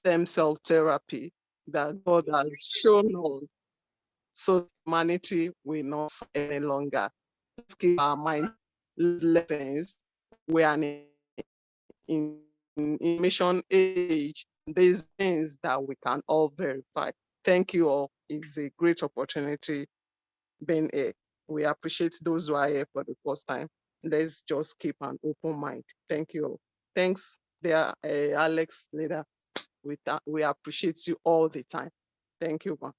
stem cell therapy that God has shown us, so humanity will not suffer any longer. Let's keep our mind lessons. We are in information age. These things that we can all verify. Thank you all. It's a great opportunity being here. We appreciate those who are here for the first time. Let's just keep an open mind. Thank you all. Thanks, there, Alex, leader. We appreciate you all the time. Thank you, ma.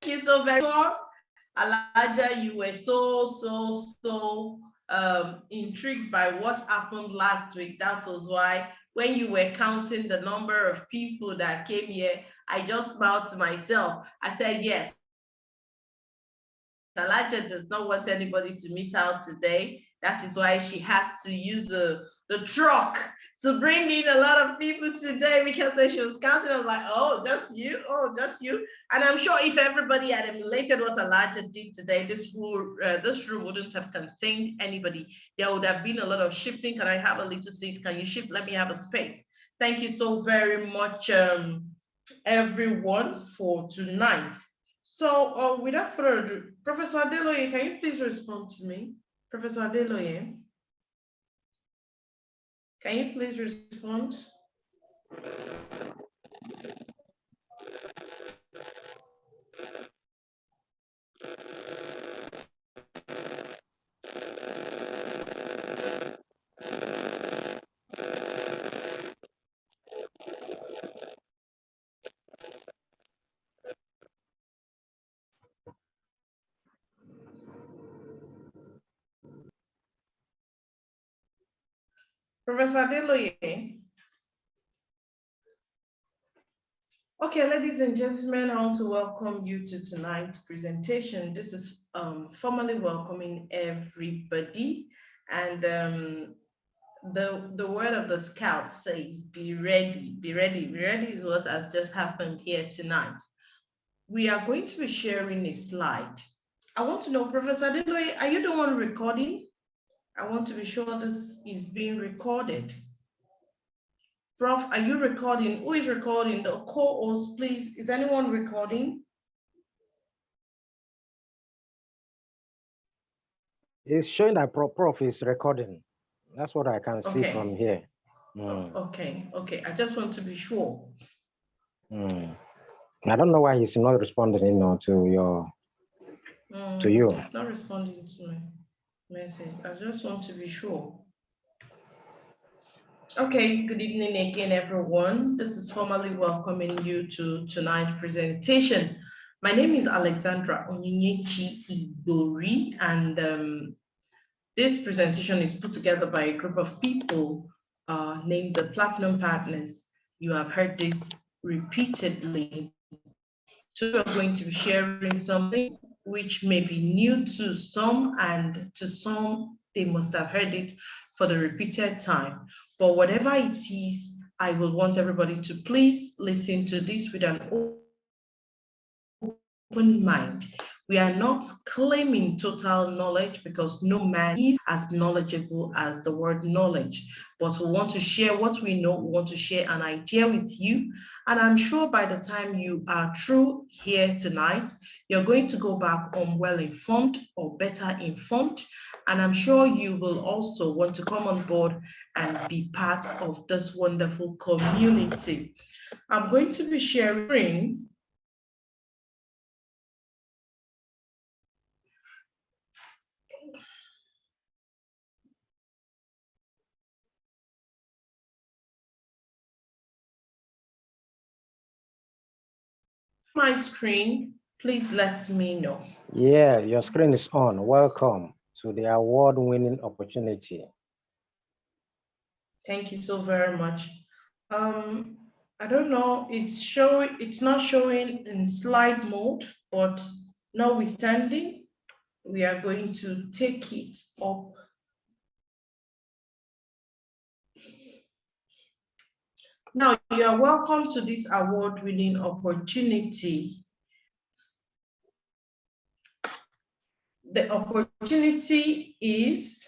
Thank you so very much. Alaja, you were so intrigued by what happened last week. That was why when you were counting the number of people that came here, I just smiled to myself. I said, yes, Alaja does not want anybody to miss out today. That is why she had to use the truck to bring in a lot of people today, because when she was counting, I was like, oh, just you, oh, just you. And I'm sure if everybody had emulated what Alaja did today, this room wouldn't have contained anybody. There would have been a lot of shifting. Can I have a little seat? Can you shift? Let me have a space. Thank you so very much, everyone, for tonight. So without further ado, Professor Adeloye, can you please respond to me? Professor Adeloye, can you please respond? Professor Adeloye. Okay, ladies and gentlemen, I want to welcome you to tonight's presentation. This is formally welcoming everybody. And the word of the scout says, be ready, be ready. Be ready is what has just happened here tonight. We are going to be sharing a slide. I want to know, Professor Adeloye, are you the one recording? I want to be sure this is being recorded. Prof, are you recording? Who is recording? The co-host, please. Is anyone recording? It's showing that Prof is recording. That's what I can see from here. Okay. I just want to be sure. I don't know why he's not responding, to your to you. He's not responding to my message. I just want to be sure. Okay, good evening again, everyone. This is formally welcoming you to tonight's presentation. My name is Alexandra Onyinyechi Ibori, and this presentation is put together by a group of people named the Platinum Partners. You have heard this repeatedly. So we're going to be sharing something which may be new to some, and to some, they must have heard it for the repeated time. But whatever it is, I will want everybody to please listen to this with an open mind. We are not claiming total knowledge, because no man is as knowledgeable as the word knowledge. But we want to share what we know. We want to share an idea with you. And I'm sure by the time you are through here tonight, you're going to go back home well-informed or better informed. And I'm sure you will also want to come on board and be part of this wonderful community. I'm going to be sharing my screen. Please let me know. Yeah, your screen is on. Welcome to the award-winning opportunity. Thank you so very much. I don't know, it's not showing in slide mode, but notwithstanding, we are going to take it up. Now, you are welcome to this award-winning opportunity. The opportunity is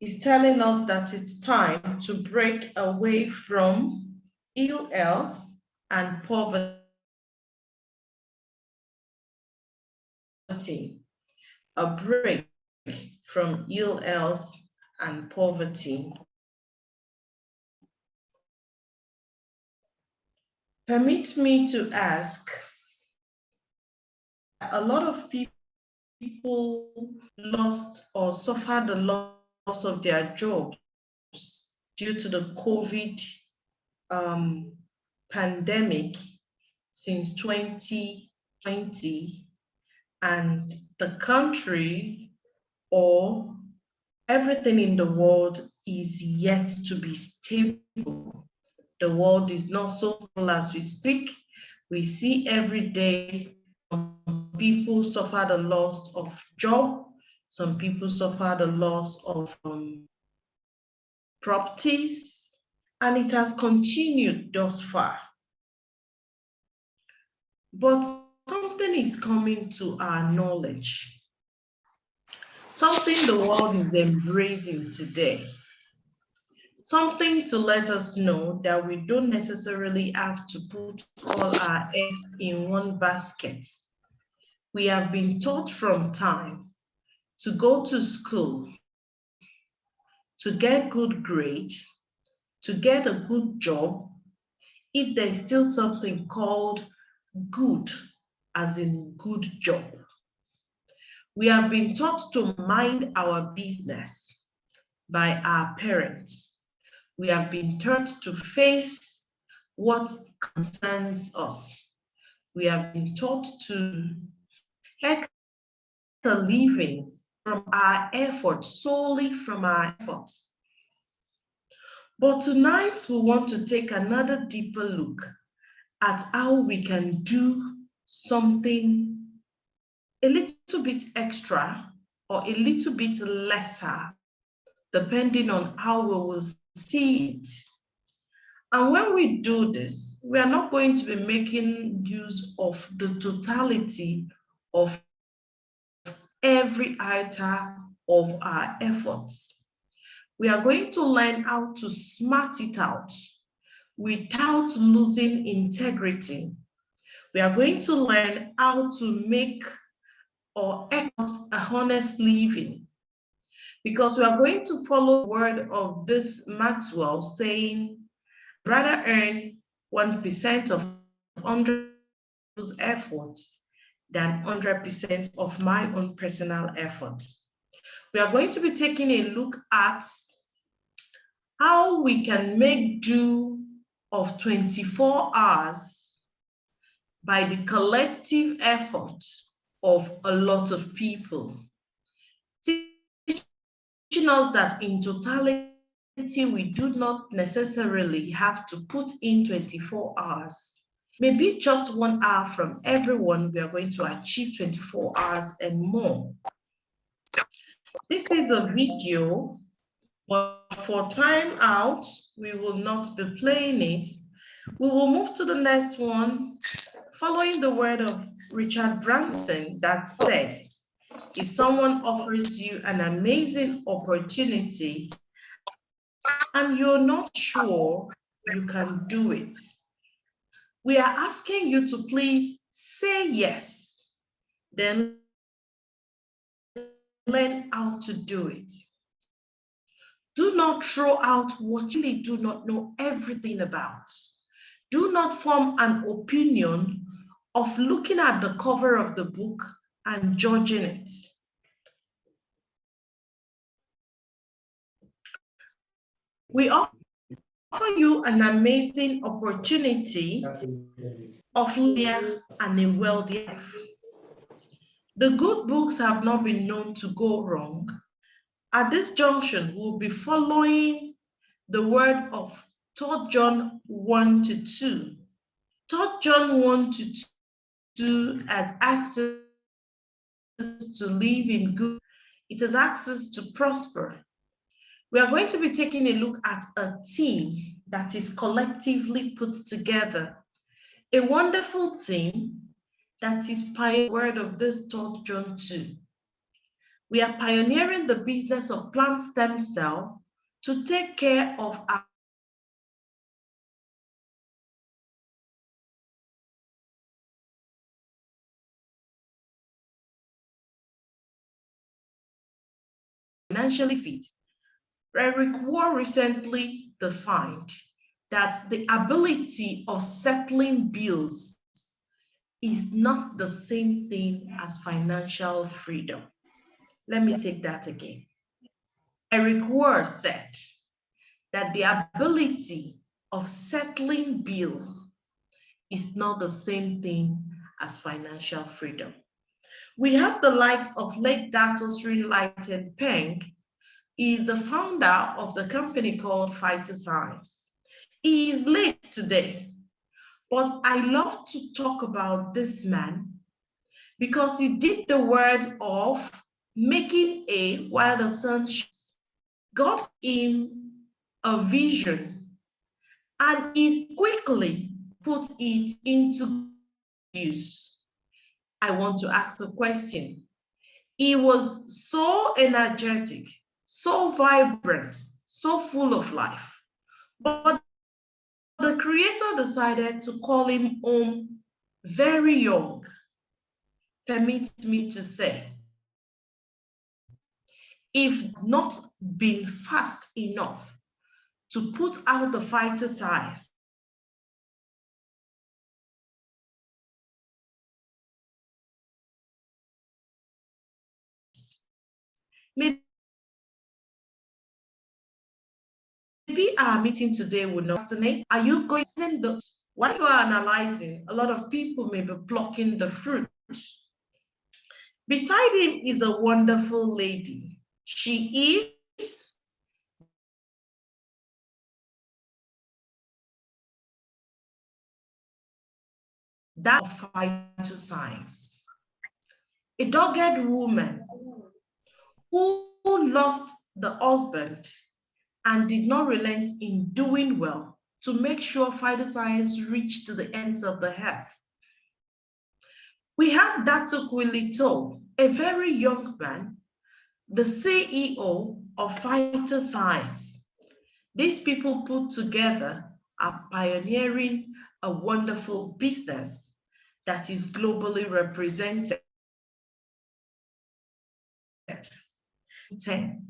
is telling us that it's time to break away from ill health and poverty. A break from ill health and poverty. Permit me to ask, a lot of people lost or suffered the loss of their jobs due to the COVID pandemic since 2020, and the country or everything in the world is yet to be stable. The world is not so stable as we speak. We see every day some people suffer the loss of job, some people suffer the loss of properties, and it has continued thus far. But something is coming to our knowledge, something the world is embracing today, something to let us know that we don't necessarily have to put all our eggs in one basket. We have been taught from time to go to school, to get good grade, to get a good job, if there's still something called good, as in good job. We have been taught to mind our business by our parents. We have been taught to face what concerns us. We have been taught to make a living from our efforts, solely from our efforts. But tonight we want to take another deeper look at how we can do something a little bit extra or a little bit lesser, depending on how we will see it. And when we do this, we are not going to be making use of the totality of every item of our efforts. We are going to learn how to smart it out without losing integrity. We are going to learn how to make or earn a honest living, because we are going to follow the word of this Maxwell saying, rather earn 1% of 100 efforts than 100% of my own personal efforts. We are going to be taking a look at how we can make do of 24 hours by the collective effort of a lot of people, teaching us that in totality, we do not necessarily have to put in 24 hours. Maybe just 1 hour from everyone, we are going to achieve 24 hours and more. This is a video, but for time out, we will not be playing it. We will move to the next one, following the word of Richard Branson that said, if someone offers you an amazing opportunity and you're not sure you can do it, we are asking you to please say yes, then learn how to do it. Do not throw out what you really do not know everything about. Do not form an opinion of looking at the cover of the book and judging it. We offer you an amazing opportunity of living and a wealthy life. The good books have not been known to go wrong. At this junction, we'll be following the word of 3 John 1-2. 3 John 1-2 has access to live in good. It has access to prosper. We are going to be taking a look at a team that is collectively put together. A wonderful team that is by the word of this 3 John 2. We are pioneering the business of plant stem cell to take care of our financially fit. Eric Ward recently defined that the ability of settling bills is not the same thing as financial freedom. Let me take that again. Eric Ward said that the ability of settling bills is not the same thing as financial freedom. We have the likes of late Dr. Sri Lighten Peng. He is the founder of the company called Phytoscience. He is late today, but I love to talk about this man because he did the word of making hay while the sun shines. Got him a vision and he quickly put it into use. I want to ask a question. He was so energetic, so vibrant, so full of life. But the creator decided to call him home very young. Permit me to say, if not been fast enough to put out the Phytoscience, maybe our meeting today would not resonate. Are you going to send those? While you are analyzing, a lot of people may be plucking the fruit. Beside him is a wonderful lady. She is that of Phytoscience, a dogged woman who lost the husband and did not relent in doing well to make sure Phytoscience reached to the ends of the earth. We have Datuk Wilito, a very young man, the CEO of Phytoscience. These people put together are pioneering a wonderful business that is globally represented. 10.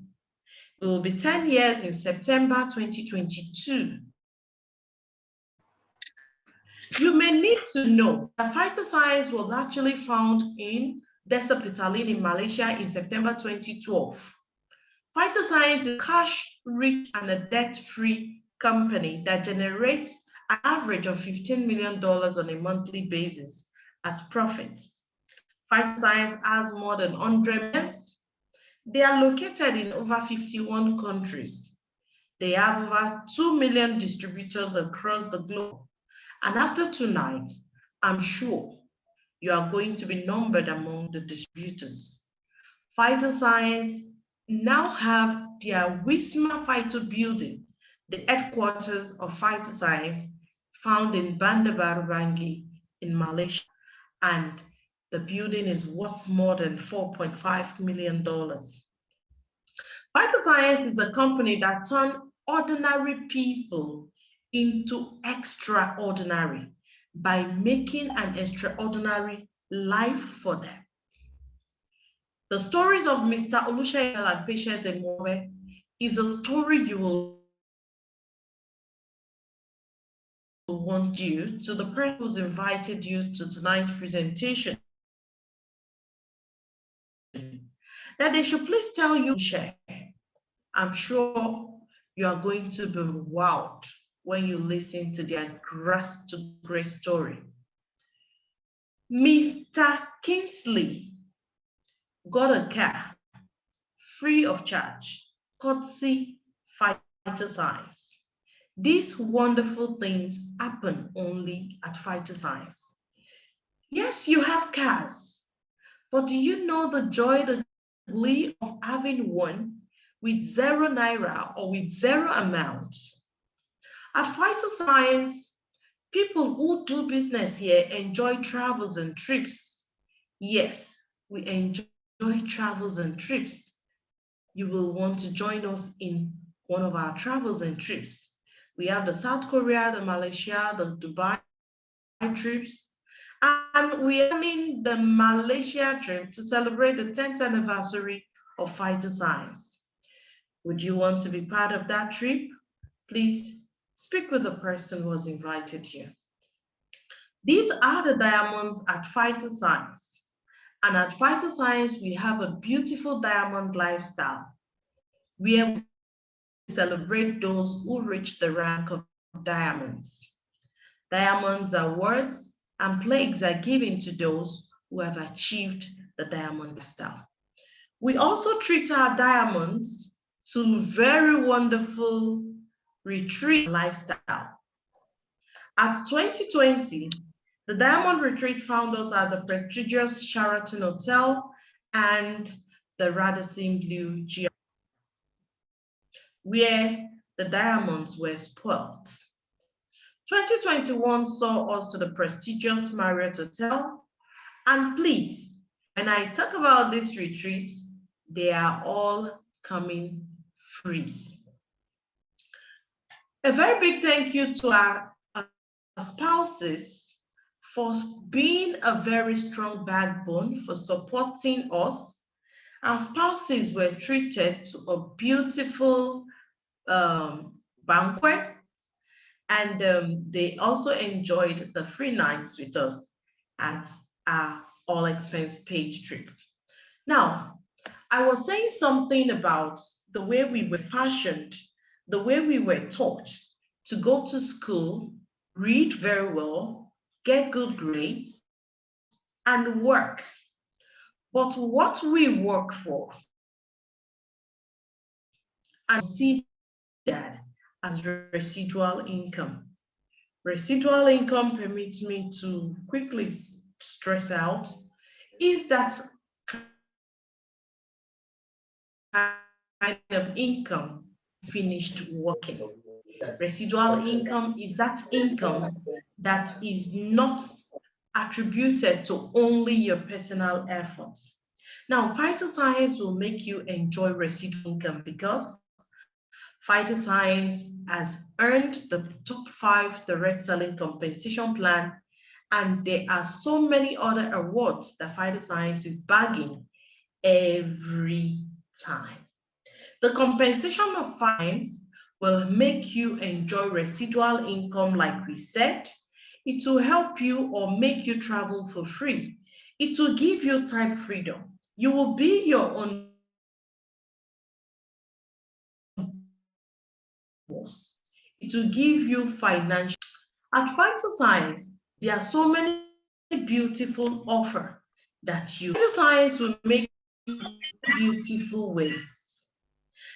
It will be 10 years in September 2022. You may need to know that Phytoscience was actually found in Desa Petaling in Malaysia in September 2012. Phytoscience is a cash-rich and a debt-free company that generates an average of $15 million on a monthly basis as profits. Phytoscience has more than 100 members. They are located in over 51 countries. They have over 2 million distributors across the globe. And after tonight, I'm sure you are going to be numbered among the distributors. Phytoscience now have their Wisma Phyto building, the headquarters of Phytoscience, found in Bandar Baru Bangi in Malaysia, and the building is worth more than $4.5 million. Phytoscience is a company that turns ordinary people into extraordinary by making an extraordinary life for them. The stories of Mr. Olusegun and Patience Emowe is a story you will want you to the person who's invited you to tonight's presentation, that they should please tell you, share. I'm sure you are going to be wowed when you listen to their grass to grace story. Mr. Kingsley got a car free of charge, courtesy Phytoscience. These wonderful things happen only at Phytoscience. Yes, you have cars, but do you know the joy, the glee of having one with 0 naira or with 0 amount? At Phytoscience, people who do business here enjoy travels and trips. Yes, we enjoy enjoy travels and trips, you will want to join us in one of our travels and trips. We have the South Korea, the Malaysia, the Dubai trips, and we are planning the Malaysia trip to celebrate the 10th anniversary of Phytoscience. Would you want to be part of that trip? Please speak with the person who has invited you. These are the diamonds at Phytoscience. And at Phytoscience, we have a beautiful diamond lifestyle where we celebrate those who reach the rank of diamonds. Diamonds are words and plagues are given to those who have achieved the diamond lifestyle. We also treat our diamonds to very wonderful retreat lifestyle. At 2020, the Diamond Retreat found us at the prestigious Sheraton Hotel and the Radisson Blu GR, where the diamonds were spoiled. 2021 saw us to the prestigious Marriott Hotel, and please, when I talk about these retreats, they are all coming free. A very big thank you to our spouses for being a very strong backbone, for supporting us. Our spouses were treated to a beautiful banquet, and they also enjoyed the free nights with us at our all expense paid trip. Now, I was saying something about the way we were fashioned, the way we were taught to go to school, read very well, get good grades, and work. But what we work for and see that as residual income. Residual income permits me to quickly stress out is that kind of income finished working. Residual income is that income that is not attributed to only your personal efforts. Now, Phytoscience will make you enjoy residual income because Phytoscience has earned the top 5 direct selling compensation plan, and there are so many other awards that Phytoscience is bagging every time. The compensation of fines will make you enjoy residual income like we said. It will help you or make you travel for free. It will give you time freedom. You will be your own boss. It will give you financial. At Phytoscience, there are so many beautiful offers that you. Phytoscience will make beautiful ways.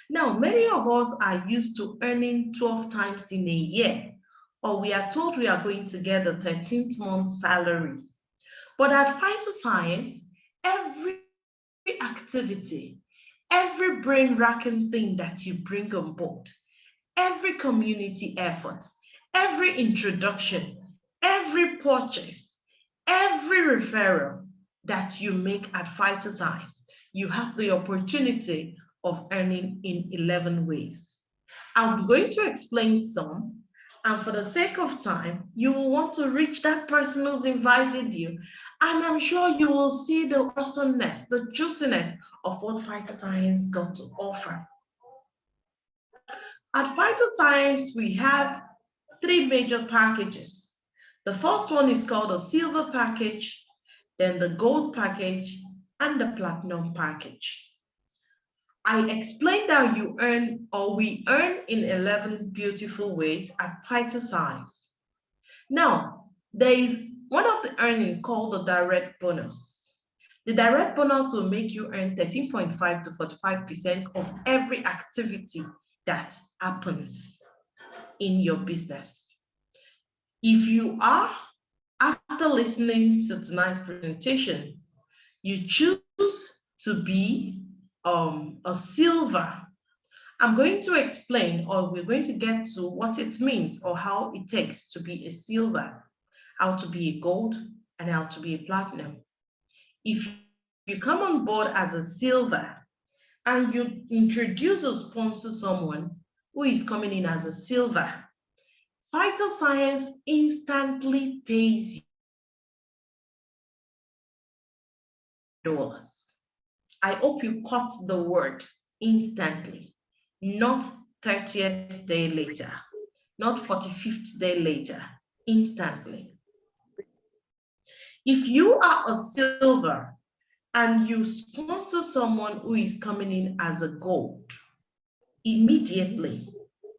Now, many of us are used to earning 12 times in a year, or we are told we are going to get the 13th month salary. But at Phytoscience, every activity, every brain-racking thing that you bring on board, every community effort, every introduction, every purchase, every referral that you make at Phytoscience, you have the opportunity of earning in 11 ways. I'm going to explain some, and for the sake of time, you will want to reach that person who's invited you, and I'm sure you will see the awesomeness, the juiciness of what Phytoscience got to offer. At Phytoscience, we have 3 major packages. The first one is called the silver package, then the gold package, and the platinum package. I explained that you earn, or we earn in 11 beautiful ways at Phytoscience. Now, there is one of the earning called the direct bonus. The direct bonus will make you earn 13.5 to 45% of every activity that happens in your business. If you are, after listening to tonight's presentation, you choose to be a silver, I'm going to explain, or we're going to get to what it means or how it takes to be a silver, how to be a gold, and how to be a platinum. If you come on board as a silver and you introduce or sponsor someone who is coming in as a silver, Phytoscience instantly pays you $. I hope you caught the word instantly, not 30th day later, not 45th day later, instantly. If you are a silver and you sponsor someone who is coming in as a gold, immediately,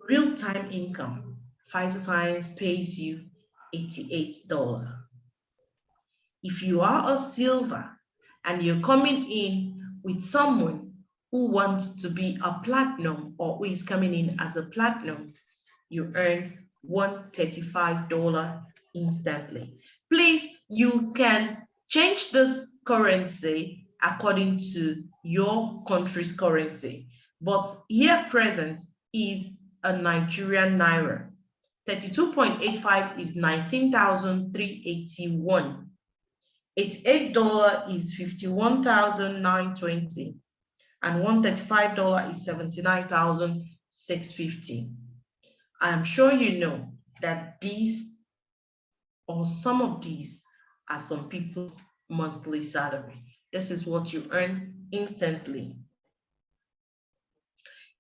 real-time income, Phytoscience pays you $88. If you are a silver and you're coming in with someone who wants to be a platinum or who is coming in as a platinum, you earn $135 instantly. Please, you can change this currency according to your country's currency, but here present is a Nigerian naira. 32.85 is 19,381. $88 is 51,920, and $135 is 79,650. I am sure you know that these or some of these are some people's monthly salary. This is what you earn instantly.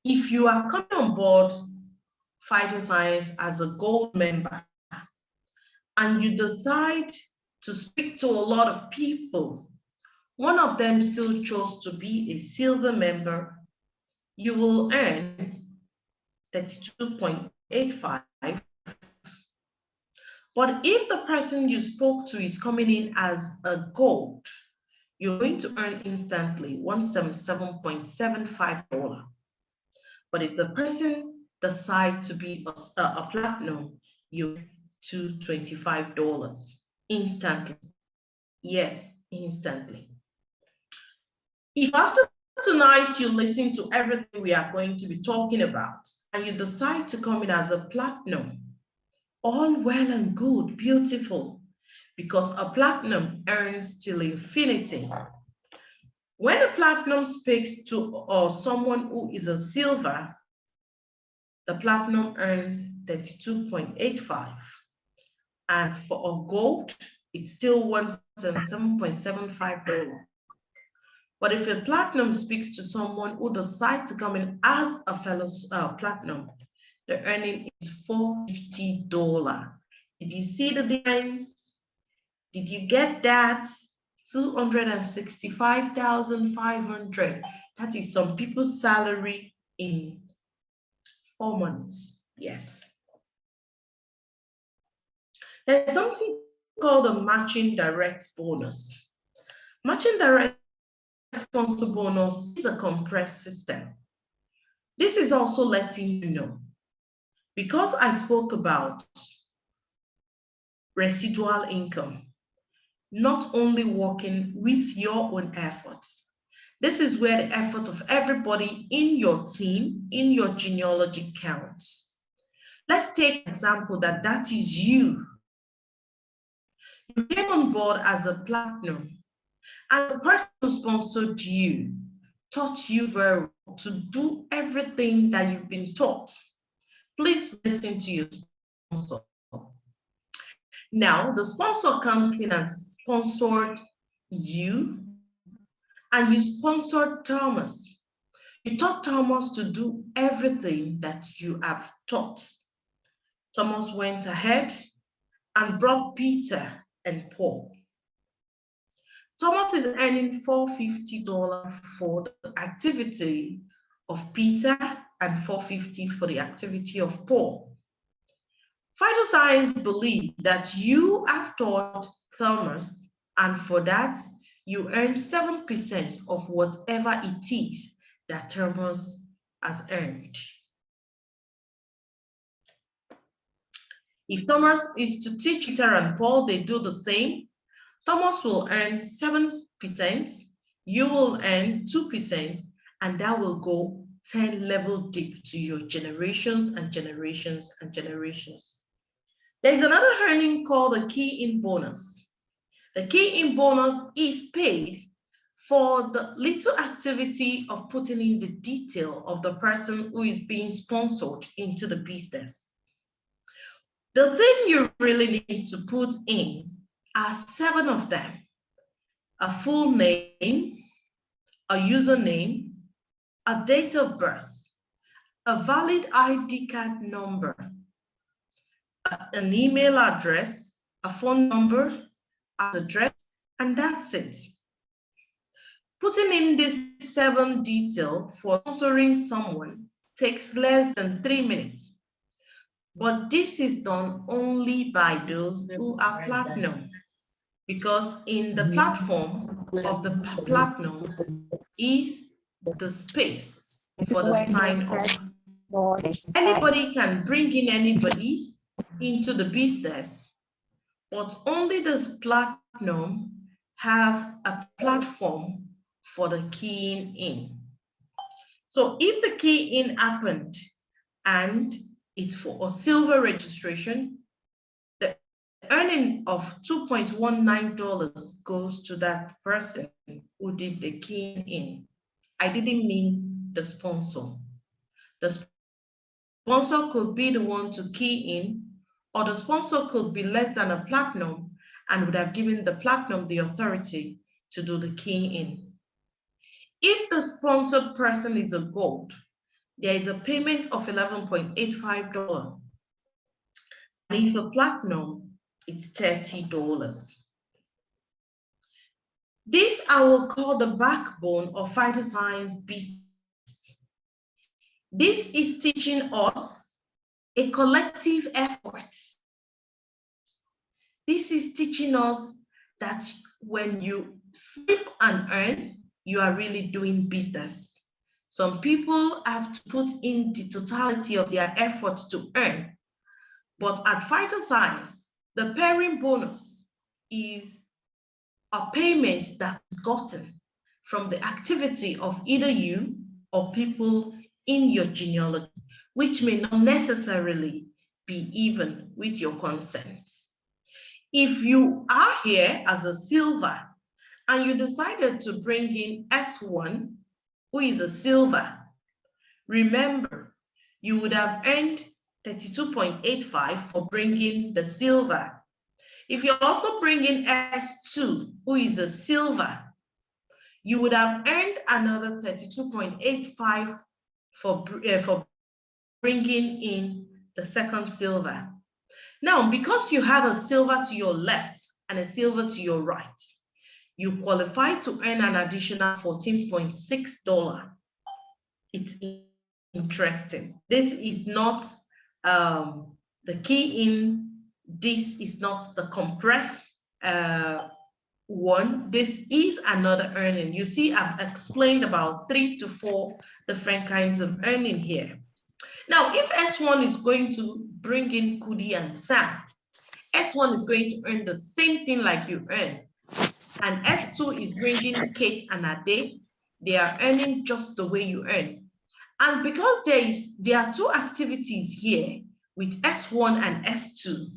If you are coming on board Phytoscience as a gold member and you decide to speak to a lot of people, one of them still chose to be a silver member, you will earn 32.85. But if the person you spoke to is coming in as a gold, you're going to earn instantly $177.75. But if the person decides to be a platinum, you earn $225 instantly. Yes, instantly. If after tonight you listen to everything we are going to be talking about and you decide to come in as a platinum, all well and good, beautiful, because a platinum earns till infinity. When a platinum speaks to someone who is a silver, the platinum earns 32.85. And for a gold, it's still $177.75. But if a platinum speaks to someone who decides to come in as a fellow platinum, the earning is $450. Did you see the difference? Did you get that? 265,500. That is some people's salary in 4 months. Yes. There's something called a matching direct bonus. Matching direct sponsor bonus is a compressed system. This is also letting you know, because I spoke about residual income, not only working with your own efforts. This is where the effort of everybody in your team, in your genealogy counts. Let's take an example that is you. You came on board as a platinum, and the person who sponsored you taught you very well to do everything that you've been taught. Please listen to your sponsor. Now, the sponsor comes in and sponsored you, and you sponsored Thomas. You taught Thomas to do everything that you have taught. Thomas went ahead and brought Peter and Paul. Thomas is earning $450 for the activity of Peter and $450 for the activity of Paul. Phytoscience believes that you have taught Thomas, and for that, you earn 7% of whatever it is that Thomas has earned. If Thomas is to teach Peter and Paul, they do the same. Thomas will earn 7%, you will earn 2%, and that will go 10 level deep to your generations and generations and generations. There's another earning called the key-in bonus. The key-in bonus is paid for the little activity of putting in the detail of the person who is being sponsored into the business. The thing you really need to put in are 7 of them: a full name, a username, a date of birth, a valid ID card number, an email address, a phone number, address, and that's it. Putting in this 7 detail for sponsoring someone takes less than 3 minutes, but this is done only by those who are platinum, because in the platform of the platinum is the space for the sign up. Anybody can bring in anybody into the business, but only the platinum have a platform for the keying in. So if the key in happened and it's for a silver registration, the earning of $2.19 goes to that person who did the keying in. I didn't mean the sponsor. The sponsor could be the one to key in, or the sponsor could be less than a platinum and would have given the platinum the authority to do the key in. If the sponsored person is a gold, there is a payment of $11.85. And if a platinum, it's $30. This I will call the backbone of phytoscience business. This is teaching us a collective effort. This is teaching us that when you sleep and earn, you are really doing business. Some people have to put in the totality of their efforts to earn. But at Phytoscience, the pairing bonus is a payment that is gotten from the activity of either you or people in your genealogy, which may not necessarily be even with your consent. If you are here as a silver and you decided to bring in S1, who is a silver, remember, you would have earned $32.85 for bringing the silver. If you also bring in S2, who is a silver, you would have earned another $32.85 for bringing in the second silver. Now, because you have a silver to your left and a silver to your right, you qualify to earn an additional $14.6. It's interesting. This is not the key in. This is not the compressed one. This is another earning. You see, I've explained about 3 to 4 different kinds of earning here. Now, if S1 is going to bring in Kudi and Sam, S1 is going to earn the same thing like you earn. And S2 is bringing Kate and Ade. They are earning just the way you earn. And because there are 2 activities here with S1 and S2,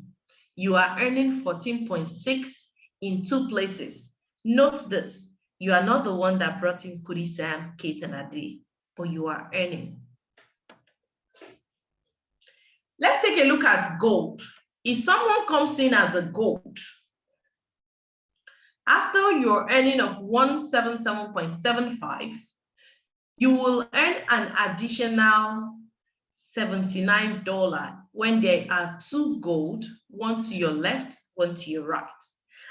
you are earning 14.6 in 2 places. Note this, you are not the one that brought in Kudi, Sam, Kate, and Ade, but you are earning. Let's take a look at gold. If someone comes in as a gold, after your earning of 177.75, you will earn an additional $79 when there are 2 gold, one to your left, one to your right.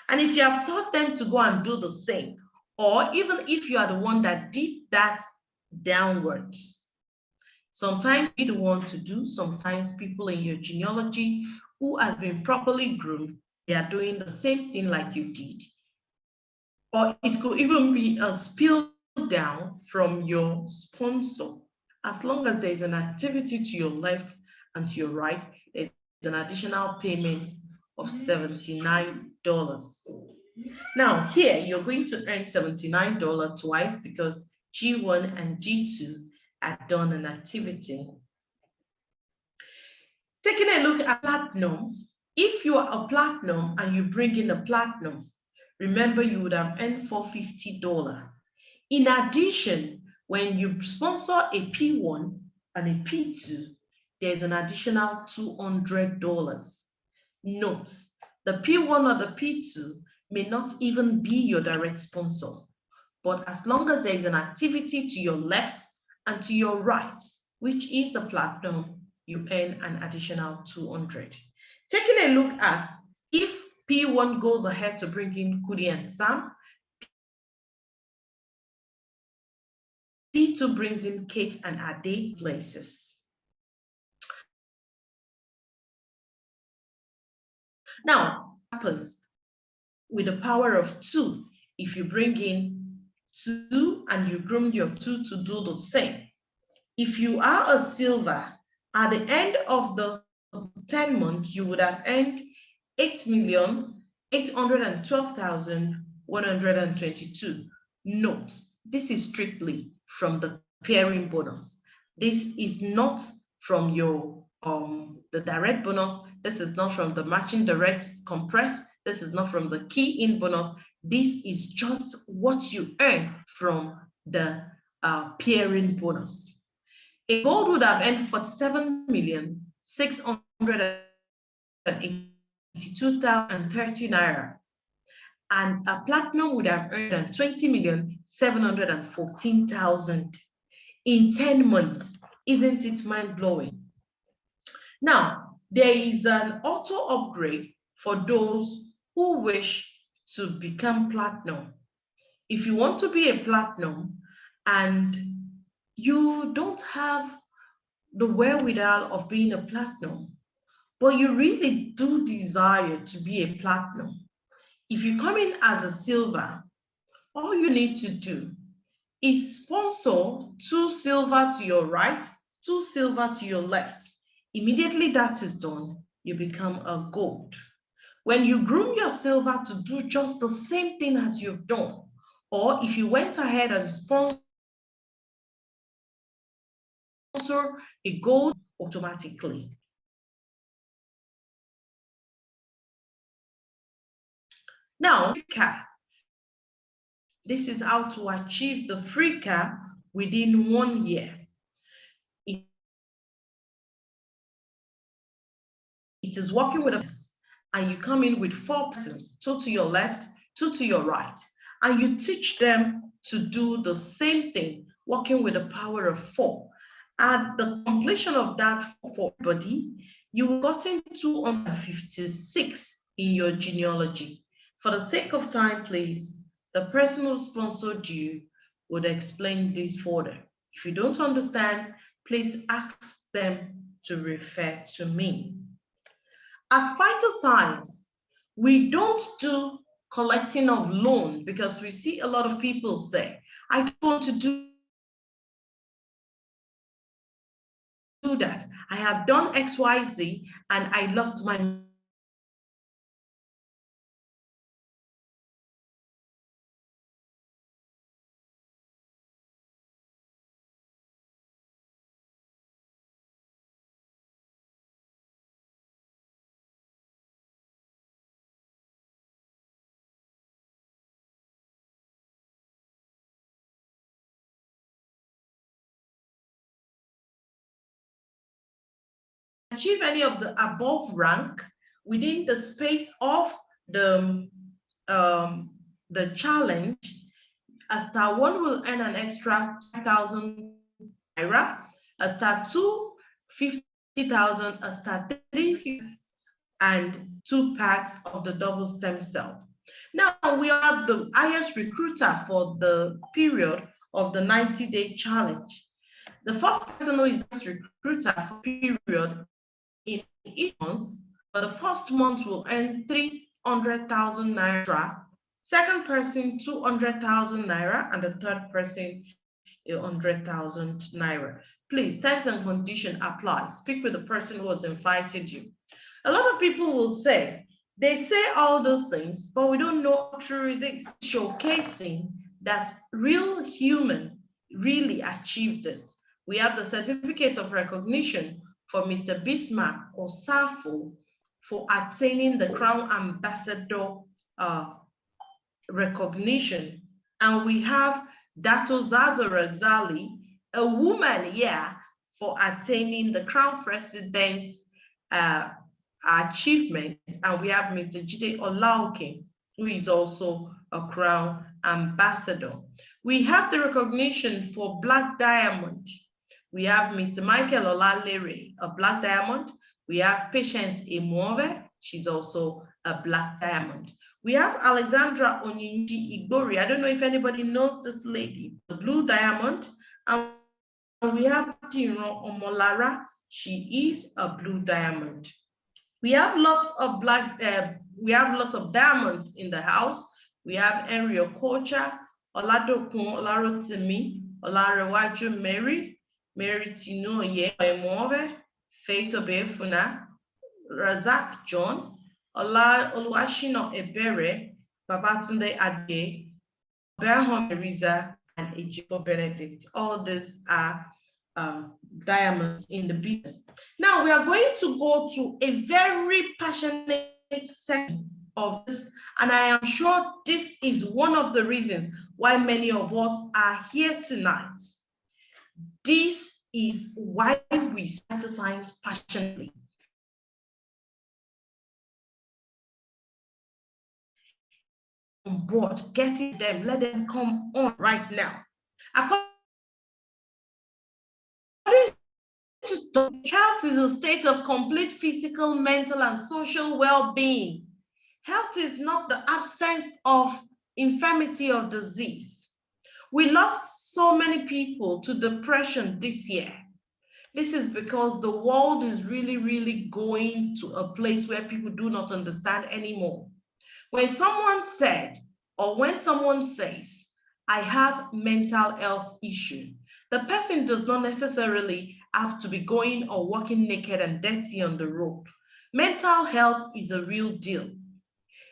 And if you have taught them to go and do the same, or even if you are the one that did that downwards, sometimes you're the one to do, sometimes people in your genealogy who have been properly groomed, they are doing the same thing like you did. Or it could even be a spill down from your sponsor. As long as there is an activity to your left and to your right, there's an additional payment of $79. Now here, you're going to earn $79 twice because G1 and G2 have done an activity. Taking a look at platinum, if you are a platinum and you bring in a platinum, remember you would have earned $450 In addition, when you sponsor a P1 and a P2, there's an additional $200. Note, the P1 or the P2 may not even be your direct sponsor, but as long as there is an activity to your left and to your right, which is the platinum, you earn an additional 200. Taking a look at if P1 goes ahead to bring in Kudi and Sam, P2 brings in Kate and Ade places. Now, what happens with the power of 2 if you bring in 2 and you groom your 2 to do the same? If you are a silver, at the end of the 10 months, you would have earned 8,812,122. Note, this is strictly from the pairing bonus. This is not from your the direct bonus. This is not from the matching direct compress. This is not from the key in bonus. This is just what you earn from the pairing bonus. A gold would have earned 47,682,030 naira, and a platinum would have earned 20,714,000 in 10 months. Isn't it mind-blowing? Now, there is an auto upgrade for those who wish to become platinum. If you want to be a platinum and you don't have the wherewithal of being a platinum, but you really do desire to be a platinum, if you come in as a silver, all you need to do is sponsor 2 silver to your right, 2 silver to your left. Immediately that is done, you become a gold. When you groom your silver to do just the same thing as you've done, or if you went ahead and sponsor a gold automatically. Now, this is how to achieve the free car within 1 year. It is working with us, and you come in with 4 persons, 2 to your left, 2 to your right, and you teach them to do the same thing, working with the power of 4. At the completion of that for everybody, you have gotten 256 in your genealogy. For the sake of time, please, the person who sponsored you would explain this further. If you don't understand, please ask them to refer to me. At Phytoscience, we don't do collecting of loan because we see a lot of people say, I don't want to do that. I have done XYZ and I lost my achieve any of the above rank within the space of the challenge, a star 1 will earn an extra 5,000 naira, a star 2, 50,000, a star 3, and 2 packs of the double stem cell. Now we have the highest recruiter for the period of the 90-day challenge. The first person who is the recruiter for the period in each month, but the first month will earn 300,000 naira, second person 200,000 naira, and the third person 100,000 naira. Please, terms and conditions apply. Speak with the person who has invited you. A lot of people will say, they say all those things, but we don't know how true it is, showcasing that real human really achieved this. We have the certificate of recognition for Mr. Bismarck Osafo for attaining the Crown Ambassador recognition. And we have Dato Zazora Zali, a woman here for attaining the Crown President's achievement. And we have Mr. Jide Olaoke, who is also a Crown Ambassador. We have the recognition for Black Diamond. We have Mr. Michael Olalere, a Black Diamond. We have Patience Imove, she's also a Black Diamond. We have Alexandra Onyinji Igbori. I don't know if anybody knows this lady, the Blue Diamond. And we have Tiro Omolara, she is a Blue Diamond. We have lots of diamonds in the house. We have Henry Okocha, Oladokun Olarotimi, Olarewaju Mary, Mary Tinoye Emove, Faith Obefuna, Razak John, Oluwashino Ebere, Babatunde Ade, Berhom Eriza, and Ejiko Benedict. All these are diamonds in the business. Now we are going to go to a very passionate section of this, and I am sure this is one of the reasons why many of us are here tonight. This is why we study science passionately. On board, getting them, let them come on right now. Health is a state of complete physical, mental, and social well-being. Health is not the absence of infirmity or disease. We lost so many people to depression this year. This is because the world is really going to a place where people do not understand anymore. When someone said, or when someone says, I have mental health issue, the person does not necessarily have to be going or walking naked and dirty on the road. Mental health is a real deal.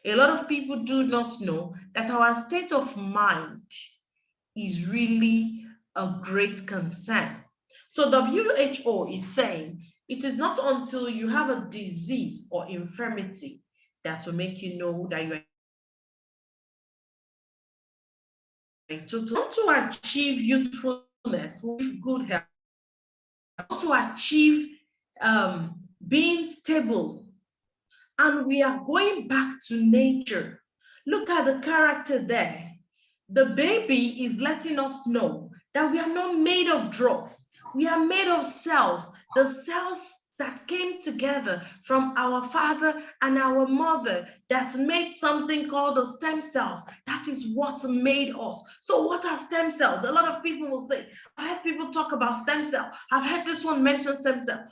A lot of people do not know that our state of mind is really a great concern. So WHO is saying it is not until you have a disease or infirmity that will make you know that you are to achieve youthfulness with good health, to achieve being stable. And we are going back to nature. Look at the character there. The baby is letting us know that we are not made of drugs. We are made of cells, the cells that came together from our father and our mother that made something called the stem cells. That is what made us. So what are stem cells? A lot of people will say, I've heard people talk about stem cell. I've heard this one mention stem cell.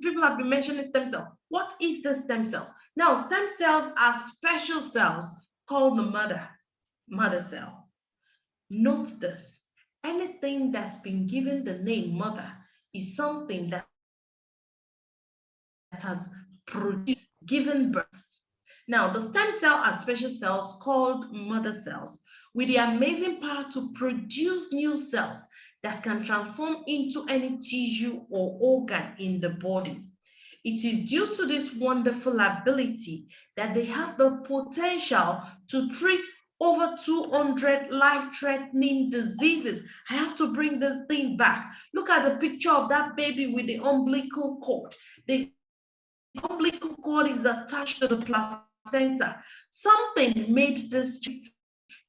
People have been mentioning stem cell. What is the stem cells? Now, stem cells are special cells called the mother cell. Note this, anything that's been given the name mother is something that has produced, given birth. Now, the stem cell are special cells called mother cells with the amazing power to produce new cells that can transform into any tissue or organ in the body. It is due to this wonderful ability that they have the potential to treat over 200 life-threatening diseases. I have to bring this thing back. Look at the picture of that baby with the umbilical cord. The umbilical cord is attached to the placenta. Something made this.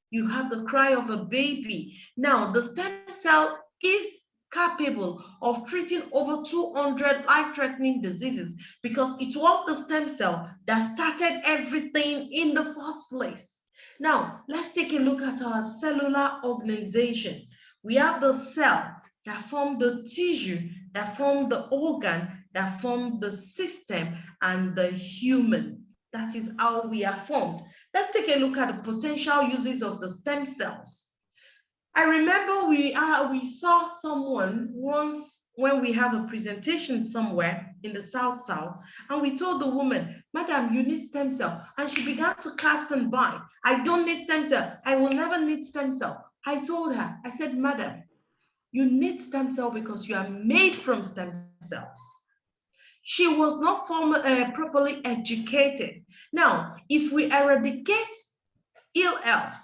You have the cry of a baby. Now, the stem cell is capable of treating over 200 life-threatening diseases because it was the stem cell that started everything in the first place. Now, let's take a look at our cellular organization. We have the cell that form the tissue, that form the organ, that form the system, and the human. That is how we are formed. Let's take a look at the potential uses of the stem cells. I remember we saw someone once when we have a presentation somewhere in the South, and we told the woman, Madam, you need stem cell. And she began to cast and bind. I don't need stem cell. I will never need stem cell. I told her, I said, Madam, you need stem cell because you are made from stem cells. She was not properly educated. Now, if we eradicate ill health,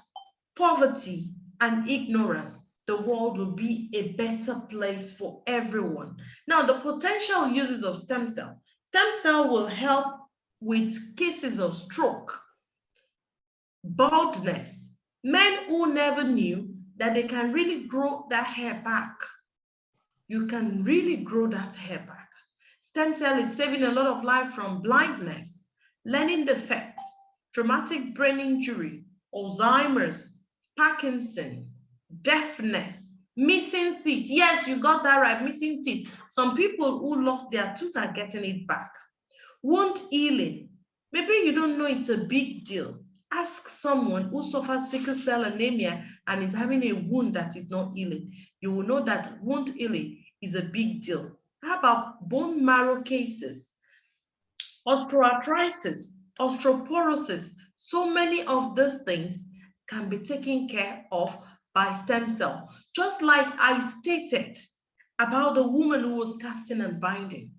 poverty, and ignorance, the world will be a better place for everyone. Now, the potential uses of stem cell. Stem cell will help with cases of stroke, baldness, men who never knew that they can really grow that hair back. You can really grow that hair back. Stem cell is saving a lot of life from blindness, learning defects, traumatic brain injury, Alzheimer's, Parkinson, deafness, missing teeth. Yes, you got that right, missing teeth. Some people who lost their tooth are getting it back. Wound healing. Maybe you don't know it's a big deal. Ask someone who suffers sickle cell anemia and is having a wound that is not healing. You will know that wound healing is a big deal. How about bone marrow cases? Osteoarthritis, osteoporosis. So many of these things can be taken care of by stem cell. Just like I stated about the woman who was casting and binding.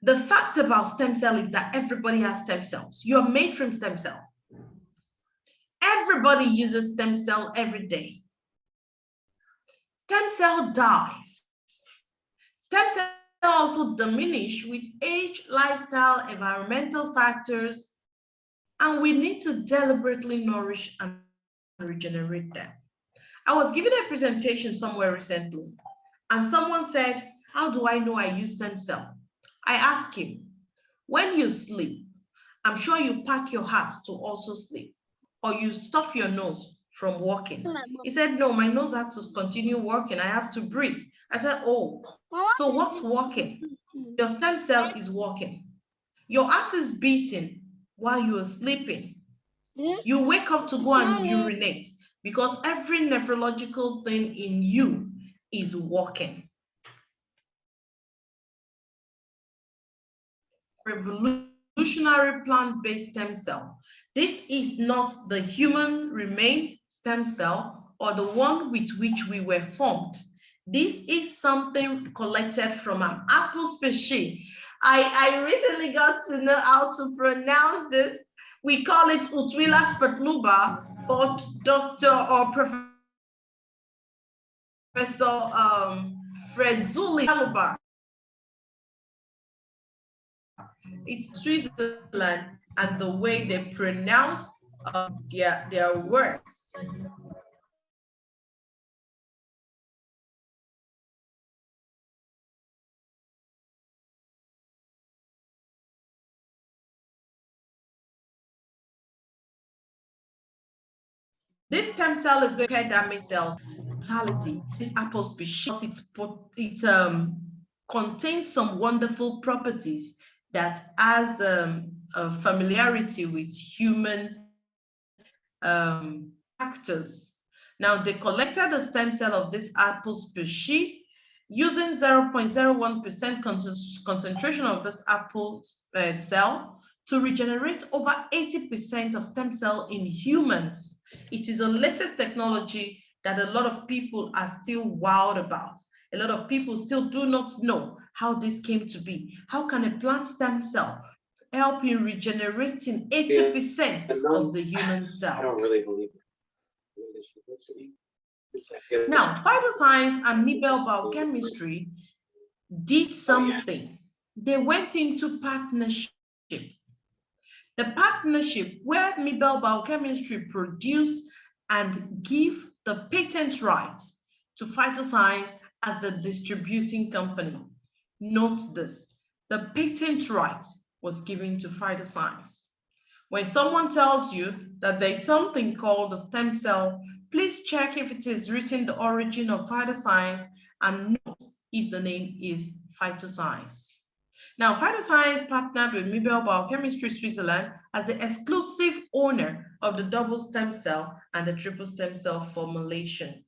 The fact about stem cell is that everybody has stem cells. You're made from stem cell. Everybody uses stem cell every day. Stem cell dies. Stem cell also diminish with age, lifestyle, environmental factors, and we need to deliberately nourish and regenerate them. I was giving a presentation somewhere recently, and someone said, how do I know I use stem cell? I asked him, when you sleep, I'm sure you pack your heart to also sleep, or you stuff your nose from walking. He said, no, my nose has to continue working. I have to breathe. I said, oh, so what's working? Your stem cell is working. Your heart is beating while you are sleeping. You wake up to go and urinate because every nephrological thing in you is working. Revolutionary plant-based stem cell. This is not the human remain stem cell or the one with which we were formed. This is something collected from an apple species. I recently got to know how to pronounce this. We call it Utwila spatluba, but Dr. or Professor Fredzuli Saluba. It's Switzerland and the way they pronounce their words. This stem cell is going to damage cells. Mortality. This apple species, it contains some wonderful properties that has a familiarity with human factors. Now, they collected the stem cell of this apple species using 0.01% concentration of this apple cell to regenerate over 80% of stem cell in humans. It is the latest technology that a lot of people are still wowed about. A lot of people still do not know how this came to be. How can a plant stem cell help in regenerating 80% of the human cell? I don't really believe it. Now, Phytoscience and Mibel Biochemistry did something. They went into partnership. The partnership where Mibel Biochemistry produce and give the patent rights to Phytoscience as the distributing company. Note this, the patent right was given to Phytoscience. When someone tells you that there's something called the stem cell, please check if it is written the origin of Phytoscience and note if the name is Phytoscience. Now, Phytoscience partnered with Mibel Biochemistry Switzerland as the exclusive owner of the double stem cell and the triple stem cell formulation.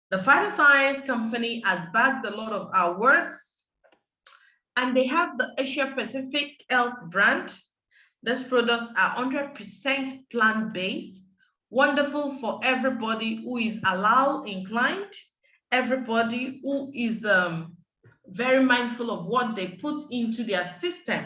The Phytoscience company has bagged a lot of awards, and they have the Asia Pacific Health brand. These products are 100% plant-based, wonderful for everybody who is halal inclined, everybody who is very mindful of what they put into their system.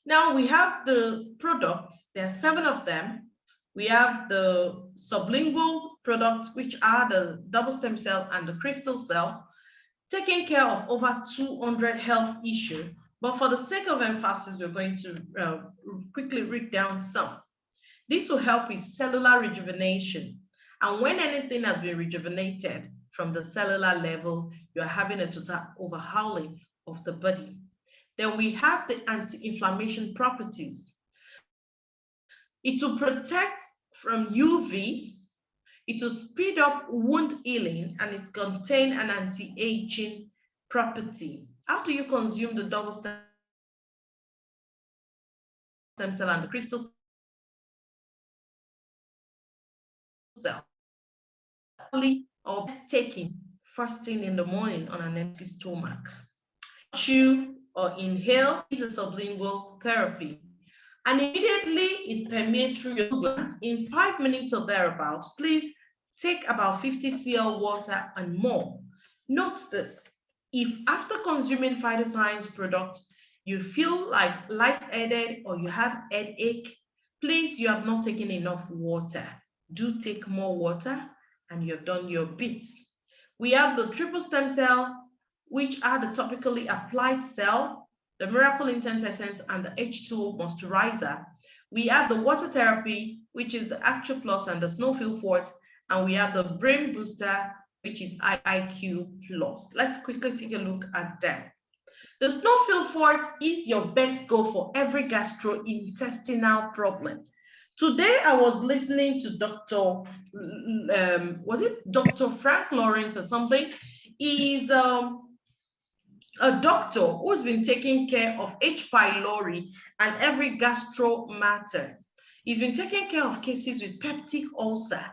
Now we have the products, there are 7 of them. We have the sublingual products, which are the double stem cell and the crystal cell, taking care of over 200 health issues. But for the sake of emphasis, we're going to quickly read down some. This will help with cellular rejuvenation. And when anything has been rejuvenated from the cellular level, you're having a total overhauling of the body. Then we have the anti-inflammation properties. It will protect from UV, it will speed up wound healing, and it contains an anti-aging property. How do you consume the double stem cell and the crystal cell? Or taking first thing in the morning on an empty stomach. Chew or inhale is a sublingual therapy. And immediately it permeates through your glands. In 5 minutes or thereabouts, please take about 50 cl water and more. Note this, if after consuming Phytoscience products, you feel like lightheaded or you have headache, please, you have not taken enough water. Do take more water and you've done your bits. We have the triple stem cell, which are the topically applied cell, the Miracle Intense Essence, and the H2O moisturizer. We have the water therapy, which is the Active Plus and the Snowfield Fort, and we have the Brain Booster, which is IIQ Plus. Let's quickly take a look at them. The Snowfield Fort is your best go for every gastrointestinal problem. Today, I was listening to Dr. Was it Dr. Frank Lawrence or something? He's a doctor who's been taking care of H. pylori and every gastro matter. He's been taking care of cases with peptic ulcer,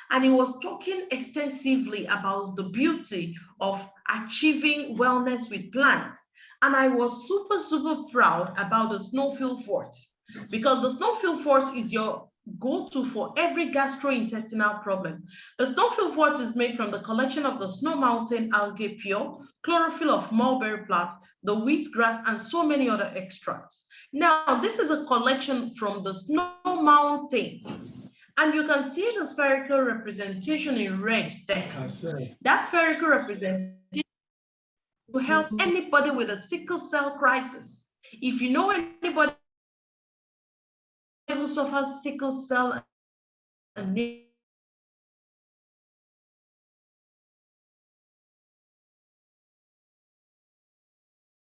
and he was talking extensively about the beauty of achieving wellness with plants. And I was super, super proud about the Snowfield Fort, because the Snowfield Fort is your go-to for every gastrointestinal problem. The Snowfield Fort is made from the collection of the Snow Mountain algae pure, chlorophyll of mulberry plant, the wheatgrass, and so many other extracts. Now, this is a collection from the Snow Mountain, and you can see the spherical representation in red there. That spherical representation will help anybody with a sickle cell crisis. If you know anybody who suffers sickle cell anemia,